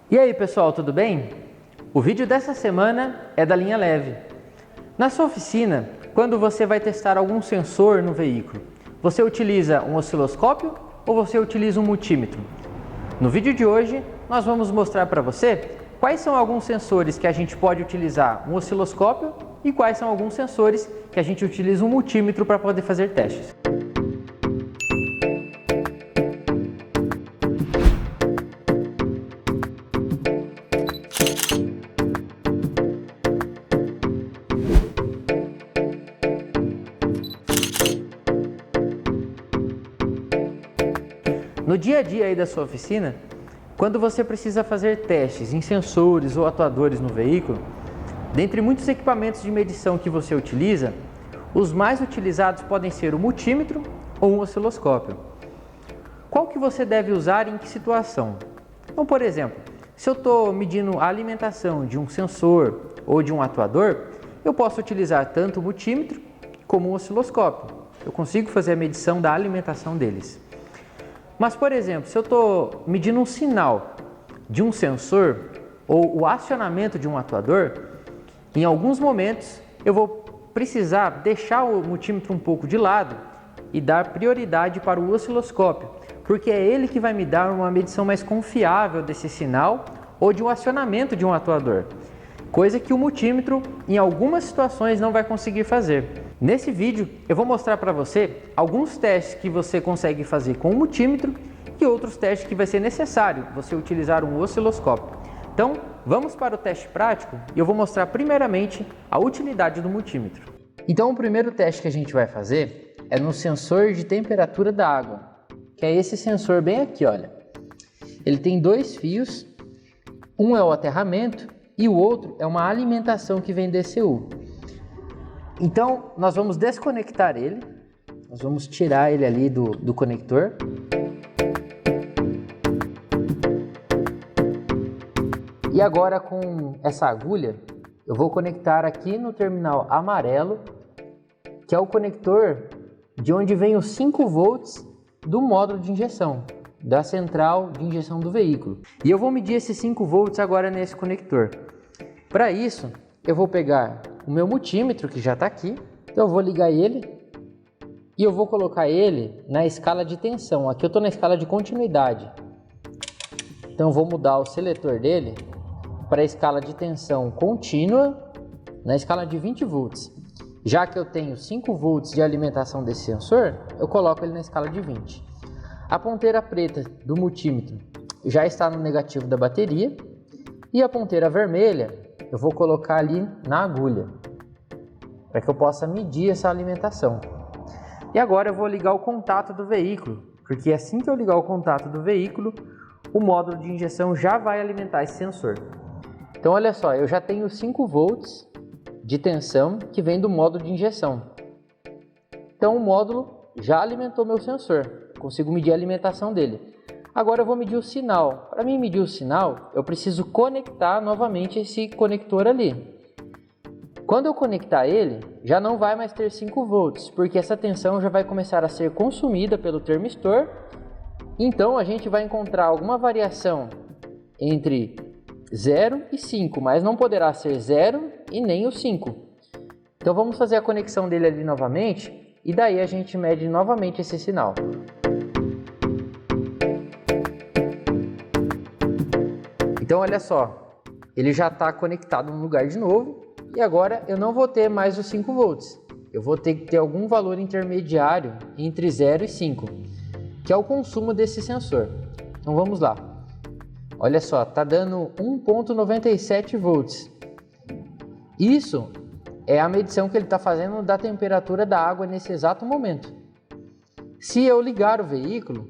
E aí pessoal, tudo bem? O vídeo dessa semana é da linha leve. Na sua oficina, quando você vai testar algum sensor no veículo, você utiliza um osciloscópio ou você utiliza um multímetro? No vídeo de hoje, nós vamos mostrar para você quais são alguns sensores que a gente pode utilizar um osciloscópio e quais são alguns sensores que a gente utiliza um multímetro para poder fazer testes. No dia a dia aí da sua oficina, quando você precisa fazer testes em sensores ou atuadores no veículo, dentre muitos equipamentos de medição que você utiliza, os mais utilizados podem ser o multímetro ou um osciloscópio. Qual que você deve usar e em que situação? Então, por exemplo, se eu estou medindo a alimentação de um sensor ou de um atuador, eu posso utilizar tanto o multímetro como o osciloscópio. Eu consigo fazer a medição da alimentação deles. Mas, por exemplo, se eu estou medindo um sinal de um sensor ou o acionamento de um atuador, em alguns momentos eu vou precisar deixar o multímetro um pouco de lado e dar prioridade para o osciloscópio, porque é ele que vai me dar uma medição mais confiável desse sinal ou de um acionamento de um atuador, coisa que o multímetro em algumas situações não vai conseguir fazer. Nesse vídeo eu vou mostrar para você alguns testes que você consegue fazer com o multímetro e outros testes que vai ser necessário você utilizar um osciloscópio. Então vamos para o teste prático e eu vou mostrar primeiramente a utilidade do multímetro. Então o primeiro teste que a gente vai fazer é no sensor de temperatura da água, que é esse sensor bem aqui, olha. Ele tem dois fios, um é o aterramento e o outro é uma alimentação que vem DCU. Então, nós vamos desconectar ele, nós vamos tirar ele ali do conector. E agora com essa agulha, eu vou conectar aqui no terminal amarelo, que é o conector de onde vem os 5 volts do módulo de injeção, da central de injeção do veículo. E eu vou medir esses 5 volts agora nesse conector. Para isso, eu vou pegar o meu multímetro, que já está aqui, então eu vou ligar ele e eu vou colocar ele na escala de tensão. Aqui eu estou na escala de continuidade, então eu vou mudar o seletor dele para a escala de tensão contínua na escala de 20 volts. Já que eu tenho 5 volts de alimentação desse sensor, eu coloco ele na escala de 20. A ponteira preta do multímetro já está no negativo da bateria e a ponteira vermelha eu vou colocar ali na agulha, para que eu possa medir essa alimentação. E agora eu vou ligar o contato do veículo, porque assim que eu ligar o contato do veículo, o módulo de injeção já vai alimentar esse sensor. Então olha só, eu já tenho 5 volts de tensão que vem do módulo de injeção. Então o módulo já alimentou meu sensor, consigo medir a alimentação dele. Agora eu vou medir o sinal. Para mim medir o sinal, eu preciso conectar novamente esse conector ali. Quando eu conectar ele, já não vai mais ter 5 volts, porque essa tensão já vai começar a ser consumida pelo termistor. Então a gente vai encontrar alguma variação entre 0 e 5, mas não poderá ser 0 e nem o 5. Então vamos fazer a conexão dele ali novamente e daí a gente mede novamente esse sinal. Então olha só, ele já está conectado no lugar de novo e agora eu não vou ter mais os 5 volts. Eu vou ter que ter algum valor intermediário entre 0 e 5, que é o consumo desse sensor. Então vamos lá. Olha só, está dando 1,97 volts. Isso é a medição que ele está fazendo da temperatura da água nesse exato momento. Se eu ligar o veículo,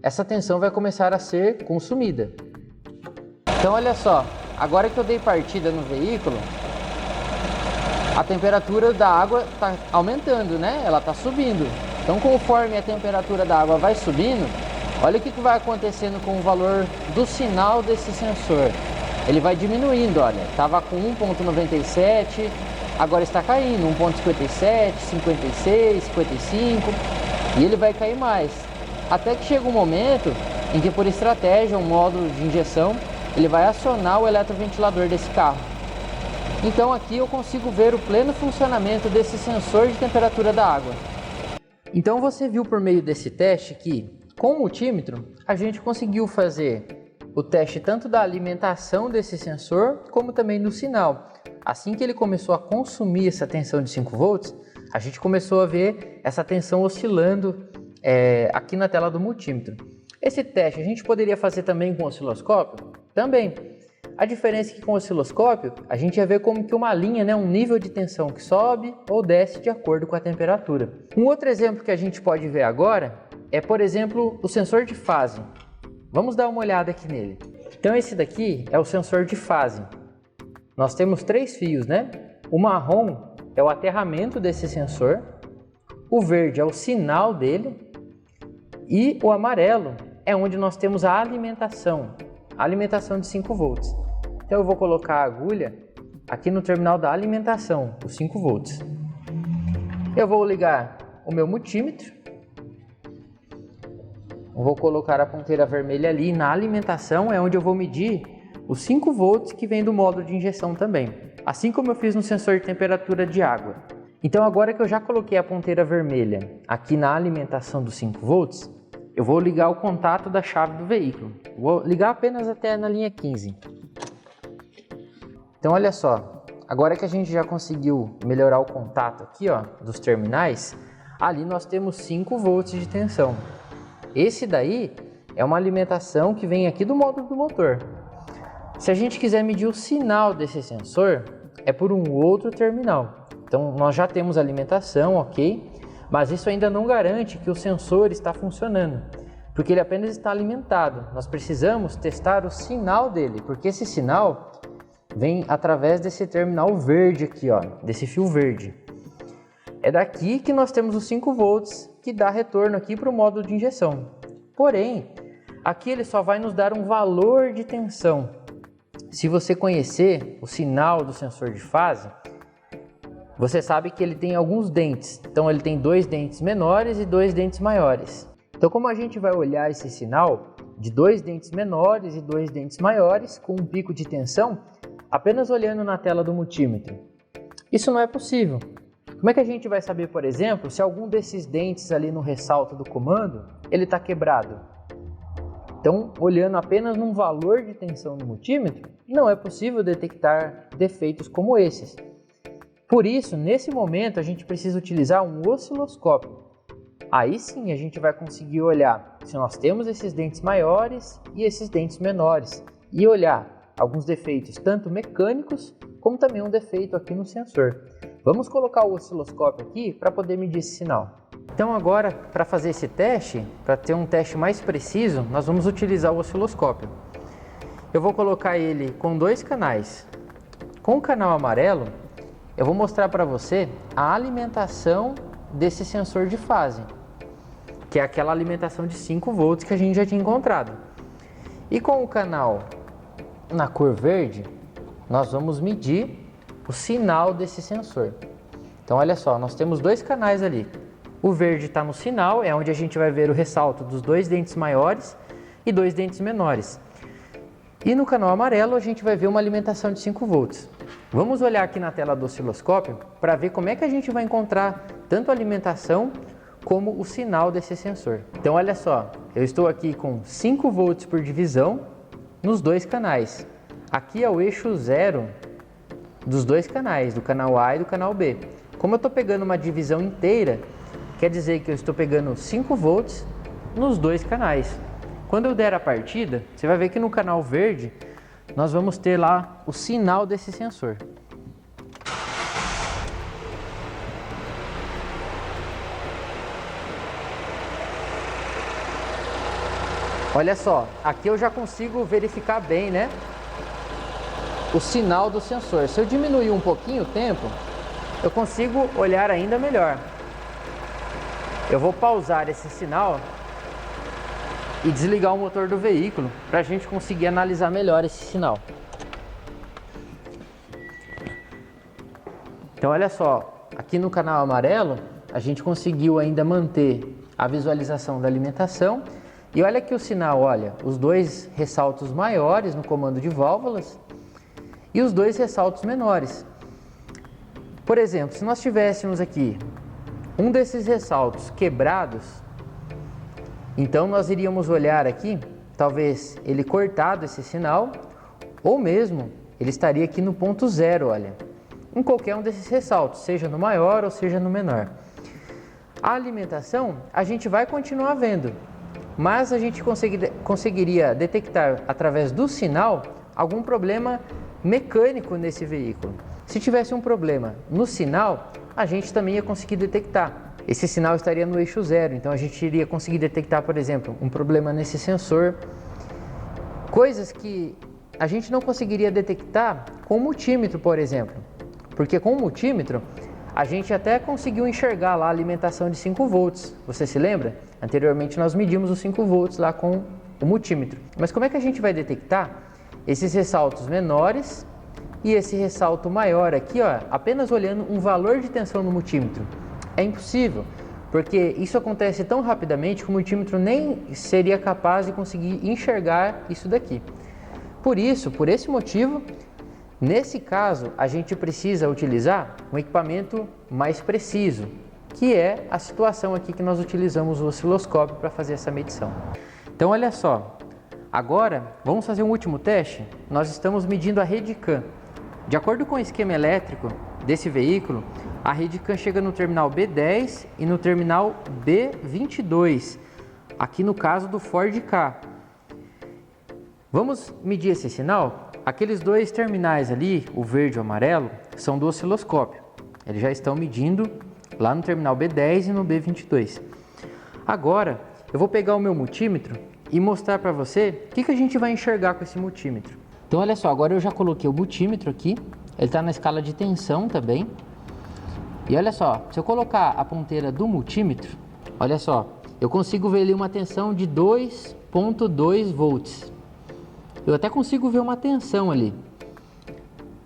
essa tensão vai começar a ser consumida. Então olha só, agora que eu dei partida no veículo, a temperatura da água está aumentando, né? Ela está subindo. Então conforme a temperatura da água vai subindo, olha o que vai acontecendo com o valor do sinal desse sensor. Ele vai diminuindo, olha, estava com 1,97, agora está caindo, 1,57, 56, 55, e ele vai cair mais. Até que chega um momento em que, por estratégia, um módulo de injeção ele vai acionar o eletroventilador desse carro. Então aqui eu consigo ver o pleno funcionamento desse sensor de temperatura da água. Então você viu por meio desse teste que, com o multímetro, a gente conseguiu fazer o teste tanto da alimentação desse sensor, como também do sinal. Assim que ele começou a consumir essa tensão de 5 volts, a gente começou a ver essa tensão oscilando aqui na tela do multímetro. Esse teste a gente poderia fazer também com o osciloscópio? Também. A diferença é que com o osciloscópio a gente ia ver como que uma linha, um nível de tensão que sobe ou desce de acordo com a temperatura. Um outro exemplo que a gente pode ver agora é, por exemplo, o sensor de fase. Vamos dar uma olhada aqui nele. Então esse daqui é o sensor de fase. Nós temos 3 fios, né? O marrom é o aterramento desse sensor, o verde é o sinal dele e o amarelo é onde nós temos a alimentação de 5 volts. Então eu vou colocar a agulha aqui no terminal da alimentação, os 5 volts. Eu vou ligar o meu multímetro. Eu vou colocar a ponteira vermelha ali na alimentação, é onde eu vou medir os 5 volts que vem do módulo de injeção também. Assim como eu fiz no sensor de temperatura de água. Então agora que eu já coloquei a ponteira vermelha aqui na alimentação dos 5 volts, eu vou ligar o contato da chave do veículo. Vou ligar apenas até na linha 15. Então olha só, agora que a gente já conseguiu melhorar o contato aqui dos terminais, ali nós temos 5 volts de tensão. Esse daí é uma alimentação que vem aqui do módulo do motor. Se a gente quiser medir o sinal desse sensor, é por um outro terminal. Então nós já temos alimentação, ok? Mas isso ainda não garante que o sensor está funcionando, porque ele apenas está alimentado. Nós precisamos testar o sinal dele, porque esse sinal vem através desse terminal verde aqui, desse fio verde. É daqui que nós temos os 5 volts que dá retorno aqui para o módulo de injeção. Porém, aqui ele só vai nos dar um valor de tensão. Se você conhecer o sinal do sensor de fase, você sabe que ele tem alguns dentes. Então ele tem 2 dentes menores e 2 dentes maiores. Então como a gente vai olhar esse sinal de 2 dentes menores e 2 dentes maiores com um pico de tensão apenas olhando na tela do multímetro? Isso não é possível. Como é que a gente vai saber, por exemplo, se algum desses dentes ali no ressalto do comando ele está quebrado? Então, olhando apenas num valor de tensão no multímetro, não é possível detectar defeitos como esses. Por isso, nesse momento, a gente precisa utilizar um osciloscópio. Aí sim a gente vai conseguir olhar se nós temos esses dentes maiores e esses dentes menores e olhar alguns defeitos, tanto mecânicos como também um defeito aqui no sensor. Vamos colocar o osciloscópio aqui para poder medir esse sinal. Então agora, para fazer esse teste, para ter um teste mais preciso, nós vamos utilizar o osciloscópio. Eu vou colocar ele com 2 canais. Com o canal amarelo, eu vou mostrar para você a alimentação desse sensor de fase, que é aquela alimentação de 5 volts que a gente já tinha encontrado. E com o canal na cor verde, nós vamos medir o sinal desse sensor. Então olha só, nós temos 2 canais ali. O verde está no sinal, é onde a gente vai ver o ressalto dos 2 dentes maiores e 2 dentes menores. E no canal amarelo a gente vai ver uma alimentação de 5 volts. Vamos olhar aqui na tela do osciloscópio para ver como é que a gente vai encontrar tanto a alimentação como o sinal desse sensor. Então olha só, eu estou aqui com 5 volts por divisão nos 2 canais. Aqui é o eixo 0 dos 2 canais, do canal A e do canal B. Como eu estou pegando uma divisão inteira, quer dizer que eu estou pegando 5 volts nos 2 canais. Quando eu der a partida, você vai ver que no canal verde nós vamos ter lá o sinal desse sensor. Olha só, aqui eu já consigo verificar bem, né, o sinal do sensor. Se eu diminuir um pouquinho o tempo, eu consigo olhar ainda melhor. Eu vou pausar esse sinal e desligar o motor do veículo para a gente conseguir analisar melhor esse sinal. Então olha só, aqui no canal amarelo a gente conseguiu ainda manter a visualização da alimentação E olha aqui o sinal, olha, os dois ressaltos maiores no comando de válvulas e os dois ressaltos menores. Por exemplo, se nós tivéssemos aqui um desses ressaltos quebrados, então nós iríamos olhar aqui, talvez ele cortado esse sinal, ou mesmo ele estaria aqui no ponto zero, olha, em qualquer um desses ressaltos, seja no maior ou seja no menor. A alimentação a gente vai continuar vendo, mas a gente conseguiria detectar através do sinal algum problema mecânico nesse veículo. Se tivesse um problema no sinal, a gente também ia conseguir detectar. Esse sinal estaria no eixo zero, então a gente iria conseguir detectar, por exemplo, um problema nesse sensor. Coisas que a gente não conseguiria detectar com o multímetro, por exemplo. Porque com o multímetro, a gente até conseguiu enxergar lá a alimentação de 5 volts. Você se lembra? Anteriormente nós medimos os 5 volts lá com o multímetro. Mas como é que a gente vai detectar esses ressaltos menores e esse ressalto maior aqui, ó, apenas olhando um valor de tensão no multímetro? É impossível, porque isso acontece tão rapidamente que o multímetro nem seria capaz de conseguir enxergar isso daqui. Por isso, por esse motivo, nesse caso, a gente precisa utilizar um equipamento mais preciso, que é a situação aqui que nós utilizamos o osciloscópio para fazer essa medição. Então, olha só, agora vamos fazer um último teste. Nós estamos medindo a rede CAN. De acordo com o esquema elétrico desse veículo, a rede CAN chega no terminal B10 e no terminal B22, aqui no caso do Ford Ka. Vamos medir esse sinal? Aqueles dois terminais ali, o verde e o amarelo, são do osciloscópio. Eles já estão medindo lá no terminal B10 e no B22. Agora, eu vou pegar o meu multímetro e mostrar para você o que a gente vai enxergar com esse multímetro. Então, olha só, agora eu já coloquei o multímetro aqui. Ele está na escala de tensão também. E olha só, se eu colocar a ponteira do multímetro, olha só, eu consigo ver ali uma tensão de 2,2 volts. Eu até consigo ver uma tensão ali.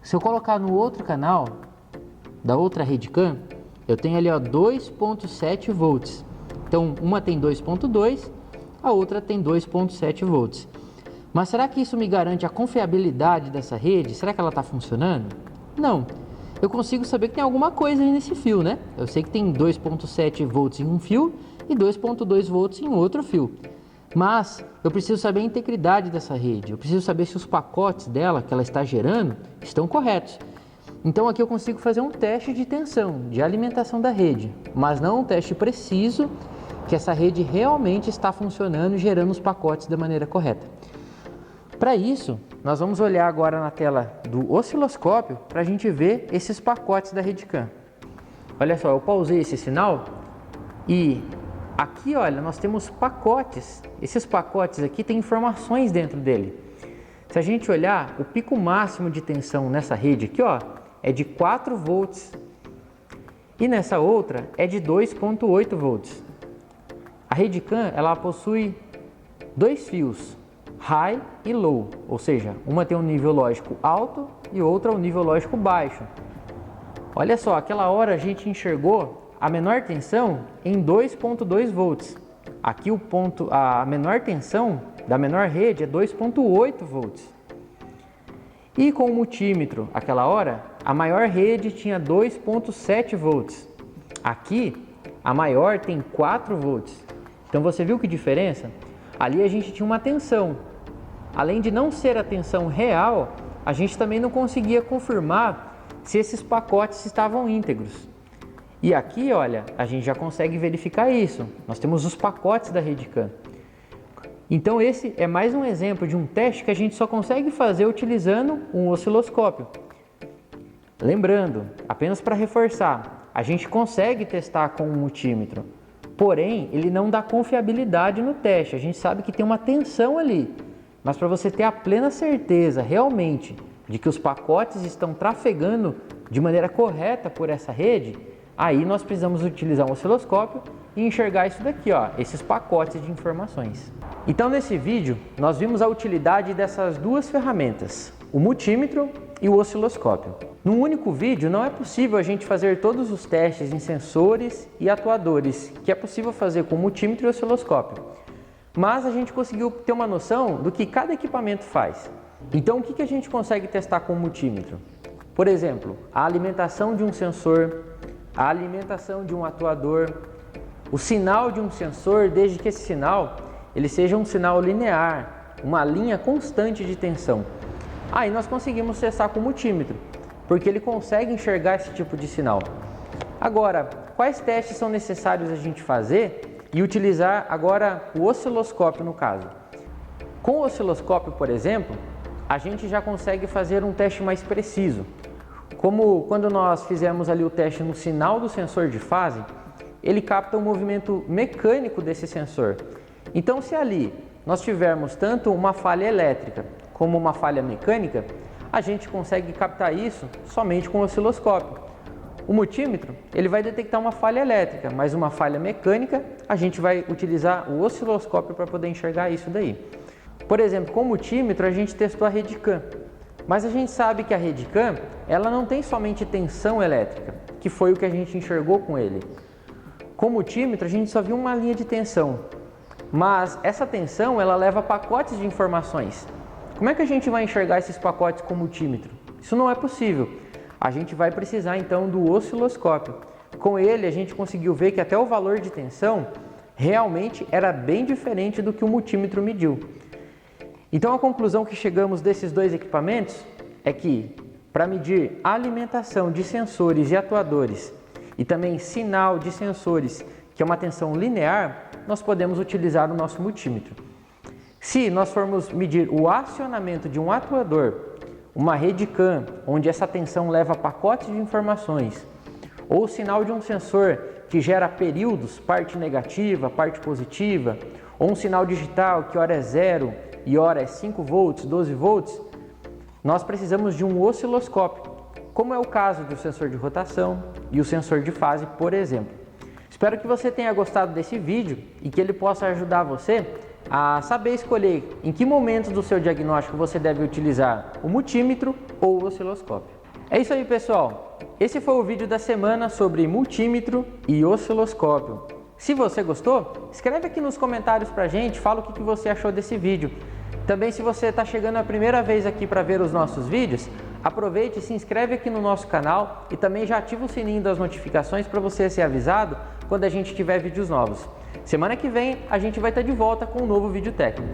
Se eu colocar no outro canal, da outra rede CAN, eu tenho ali 2,7 volts. Então, uma tem 2,2, a outra tem 2,7 volts. Mas será que isso me garante a confiabilidade dessa rede? Será que ela está funcionando? Não. Eu consigo saber que tem alguma coisa aí nesse fio, né? Eu sei que tem 2,7 volts em um fio e 2,2 volts em outro fio. Mas eu preciso saber a integridade dessa rede. Eu preciso saber se os pacotes dela, que ela está gerando, estão corretos. Então aqui eu consigo fazer um teste de tensão, de alimentação da rede, mas não um teste preciso que essa rede realmente está funcionando e gerando os pacotes da maneira correta. Para isso, nós vamos olhar agora na tela do osciloscópio para a gente ver esses pacotes da rede CAN. Olha só, eu pausei esse sinal e aqui, olha, nós temos pacotes. Esses pacotes aqui têm informações dentro dele. Se a gente olhar, o pico máximo de tensão nessa rede aqui, ó, é de 4 volts. E nessa outra é de 2,8 volts. A rede CAN, ela possui dois fios, high e low, ou seja, uma tem um nível lógico alto e outra um nível lógico baixo. Olha só, aquela hora a gente enxergou a menor tensão em 2,2 volts. Aqui a menor tensão da menor rede é 2,8 volts. E com o multímetro, aquela hora, a maior rede tinha 2,7 volts. Aqui, a maior tem 4 volts. Então você viu que diferença? Ali a gente tinha uma tensão. Além de não ser a tensão real, a gente também não conseguia confirmar se esses pacotes estavam íntegros. E aqui, olha, a gente já consegue verificar isso. Nós temos os pacotes da rede CAN. Então esse é mais um exemplo de um teste que a gente só consegue fazer utilizando um osciloscópio. Lembrando, apenas para reforçar, a gente consegue testar com um multímetro, porém ele não dá confiabilidade no teste. A gente sabe que tem uma tensão ali, mas para você ter a plena certeza realmente de que os pacotes estão trafegando de maneira correta por essa rede, aí nós precisamos utilizar um osciloscópio e enxergar isso daqui, ó, esses pacotes de informações. Então nesse vídeo nós vimos a utilidade dessas duas ferramentas, o multímetro e o osciloscópio. Num único vídeo não é possível a gente fazer todos os testes em sensores e atuadores que é possível fazer com o multímetro e o osciloscópio. mas a gente conseguiu ter uma noção do que cada equipamento faz. Então, o que a gente consegue testar com o multímetro? Por exemplo, a alimentação de um sensor, a alimentação de um atuador, o sinal de um sensor, desde que esse sinal ele seja um sinal linear, uma linha constante de tensão. Aí nós conseguimos testar com o multímetro, porque ele consegue enxergar esse tipo de sinal. Agora, quais testes são necessários a gente fazer e utilizar agora o osciloscópio no caso? Com o osciloscópio, por exemplo, a gente já consegue fazer um teste mais preciso. Como quando nós fizemos ali o teste no sinal do sensor de fase, ele capta o movimento mecânico desse sensor. Então, se ali nós tivermos tanto uma falha elétrica como uma falha mecânica, a gente consegue captar isso somente com o osciloscópio. O multímetro ele vai detectar uma falha elétrica, mas uma falha mecânica a gente vai utilizar o osciloscópio para poder enxergar isso daí. Por exemplo, com o multímetro a gente testou a RedCam, mas a gente sabe que a RedCam ela não tem somente tensão elétrica, que foi o que a gente enxergou com ele. Com o multímetro a gente só viu uma linha de tensão, mas essa tensão ela leva pacotes de informações. Como é que a gente vai enxergar esses pacotes com o multímetro? Isso não é possível. A gente vai precisar então do osciloscópio. Com ele a gente conseguiu ver que até o valor de tensão realmente era bem diferente do que o multímetro mediu. Então a conclusão que chegamos desses dois equipamentos é que para medir a alimentação de sensores e atuadores e também sinal de sensores, que é uma tensão linear, nós podemos utilizar o nosso multímetro. Se nós formos medir o acionamento de um atuador, uma RedCam, onde essa tensão leva pacotes de informações, ou o sinal de um sensor que gera períodos, parte negativa, parte positiva, ou um sinal digital que hora é 0 e hora é 5 volts, 12 volts, nós precisamos de um osciloscópio, como é o caso do sensor de rotação e o sensor de fase, por exemplo. Espero que você tenha gostado desse vídeo e que ele possa ajudar você a saber escolher em que momentos do seu diagnóstico você deve utilizar o multímetro ou o osciloscópio. É isso aí, pessoal. Esse foi o vídeo da semana sobre multímetro e osciloscópio. Se você gostou, escreve aqui nos comentários pra gente, fala o que você achou desse vídeo. Também, se você está chegando a primeira vez aqui para ver os nossos vídeos, aproveite e se inscreve aqui no nosso canal e também já ativa o sininho das notificações para você ser avisado quando a gente tiver vídeos novos. Semana que vem a gente vai estar de volta com um novo vídeo técnico.